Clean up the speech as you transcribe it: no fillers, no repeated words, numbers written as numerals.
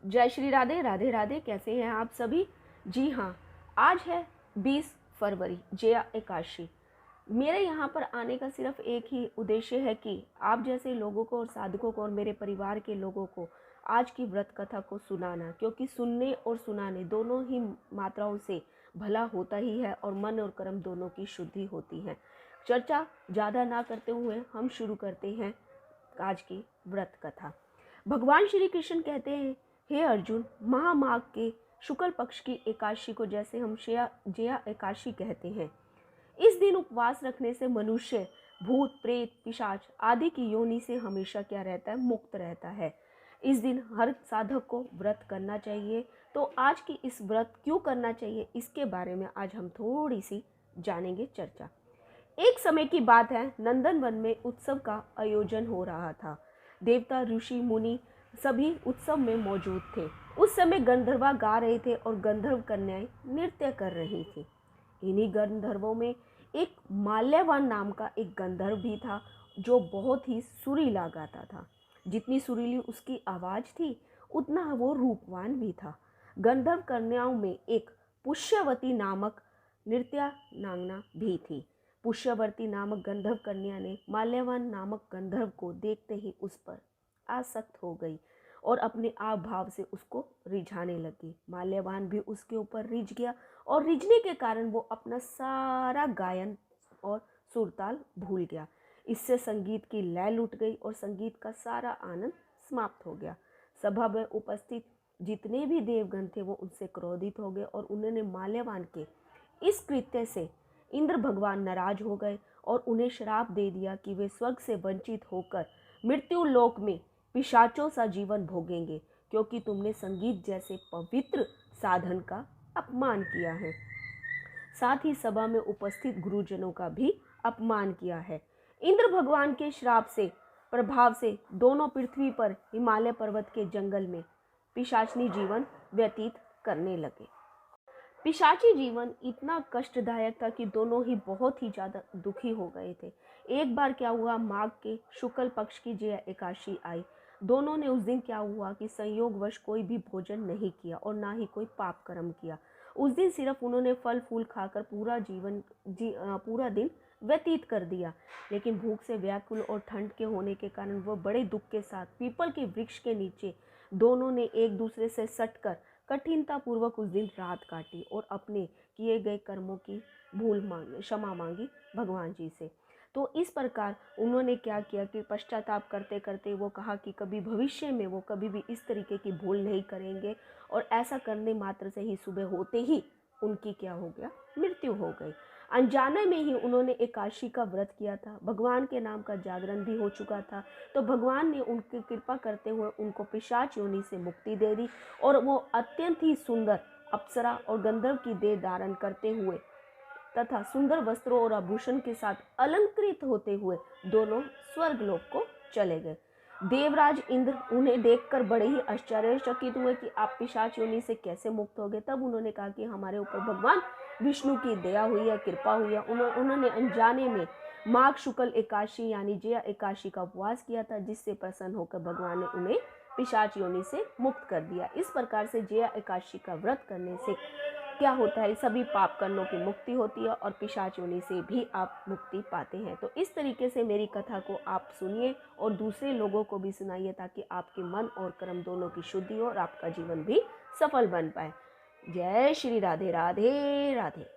जय श्री राधे, राधे राधे। कैसे हैं आप सभी? जी हाँ, आज है 20 फरवरी, जया एकादशी। मेरे यहाँ पर आने का सिर्फ एक ही उद्देश्य है कि आप जैसे लोगों को और साधकों को और मेरे परिवार के लोगों को आज की व्रत कथा को सुनाना, क्योंकि सुनने और सुनाने दोनों ही मात्राओं से भला होता ही है और मन और कर्म दोनों की शुद्धि होती है। चर्चा ज़्यादा ना करते हुए हम शुरू करते हैं आज की व्रत कथा। भगवान श्री कृष्ण कहते हैं, हे अर्जुन, महामाघ के शुक्ल पक्ष की एकादशी को जैसे हम जया एकादशी कहते हैं, इस दिन उपवास रखने से मनुष्य भूत प्रेत पिशाच आदि की योनि से हमेशा क्या रहता है? मुक्त रहता है। इस दिन हर साधक को व्रत करना चाहिए। तो आज की इस व्रत क्यों करना चाहिए, इसके बारे में आज हम थोड़ी सी जानेंगे चर्चा। एक समय की बात है, नंदनवन में उत्सव का आयोजन हो रहा था। देवता ऋषि मुनि सभी उत्सव में मौजूद थे। उस समय गंधर्वा गा रहे थे और गंधर्व कन्याएं नृत्य कर रही थी। इन्हीं गंधर्वों में एक माल्यवान नाम का एक गंधर्व भी था, जो बहुत ही सुरीला गाता था। जितनी सुरीली उसकी आवाज़ थी, उतना वो रूपवान भी था। गंधर्व कन्याओं में एक पुष्यवती नामक नृत्यांगना भी थी। पुष्यवती नामक गंधर्व कन्या ने माल्यवान नामक गंधर्व को देखते ही उस पर आसक्त हो गई और अपने आप भाव से उसको रिझाने लगी। माल्यवान भी उसके ऊपर रिझ गया और रिझने के कारण वो अपना सारा गायन और सुरताल भूल गया। इससे संगीत की लय लुट गई और संगीत का सारा आनंद समाप्त हो गया। सभा में उपस्थित जितने भी देवगण थे वो उनसे क्रोधित हो गए और उन्होंने माल्यवान के इस कृत्य से इंद्र भगवान नाराज हो गए और उन्हें श्राप दे दिया कि वे स्वर्ग से वंचित होकर मृत्यु लोक में पिशाचों सा जीवन भोगेंगे, क्योंकि तुमने संगीत जैसे पवित्र साधन का अपमान किया है। साथ ही सभा में उपस्थित गुरुजनों का भी अपमान किया है। इंद्र भगवान के श्राप से प्रभाव से दोनों पृथ्वी पर हिमालय पर्वत के जंगल में पिशाचनी जीवन व्यतीत करने लगे। पिशाची जीवन इतना कष्टदायक था कि दोनों ही बहुत ही ज़्यादा दुखी हो गए थे। एक बार क्या हुआ, माघ के शुक्ल पक्ष की जया एकादशी आई। दोनों ने उस दिन क्या हुआ कि संयोगवश कोई भी भोजन नहीं किया और ना ही कोई पाप कर्म किया। उस दिन सिर्फ उन्होंने फल फूल खाकर पूरा दिन व्यतीत कर दिया। लेकिन भूख से व्याकुल और ठंड के होने के कारण वह बड़े दुख के साथ पीपल के वृक्ष के नीचे दोनों ने एक दूसरे से सटकर कठिनता पूर्वक उस दिन रात काटी और अपने किए गए कर्मों की क्षमा मांगी भगवान जी से। तो इस प्रकार उन्होंने क्या किया कि पश्चाताप करते करते वो कहा कि कभी भविष्य में वो कभी भी इस तरीके की भूल नहीं करेंगे, और ऐसा करने मात्र से ही सुबह होते ही उनकी क्या हो गया? मृत्यु हो गई। अनजाने में ही उन्होंने एकादशी का व्रत किया था। भगवान के नाम का जागरण भी हो चुका था। तो भगवान ने उनकी कृपा करते हुए उनको पिशाच योनि से मुक्ति दे दी और वो अत्यंत ही सुंदर अप्सरा और गंधर्व की देह धारण करते हुए तथा सुंदर वस्त्रों और आभूषण के साथ अलंकृत होते हुए दोनों स्वर्गलोक को चले गए। देवराज इंद्र उन्हें देखकर बड़े ही आश्चर्यचकित हुए कि आप पिशाच योनि से कैसे मुक्त हो गए। तब उन्होंने कहा कि हमारे ऊपर भगवान विष्णु की दया हुई है, कृपा हुई है। उन्होंने अनजाने में माघ शुक्ल एकादशी यानी जया एकादशी का उपवास किया था, जिससे प्रसन्न होकर भगवान ने उन्हें पिशाच योनि से मुक्त कर दिया। इस प्रकार से जया एकादशी का व्रत करने से क्या होता है? सभी पाप कर्मों की मुक्ति होती है और पिशाच योनि से भी आप मुक्ति पाते हैं। तो इस तरीके से मेरी कथा को आप सुनिए और दूसरे लोगों को भी सुनाइए, ताकि आपके मन और कर्म दोनों की शुद्धि हो और आपका जीवन भी सफल बन पाए। जय श्री राधे, राधे राधे।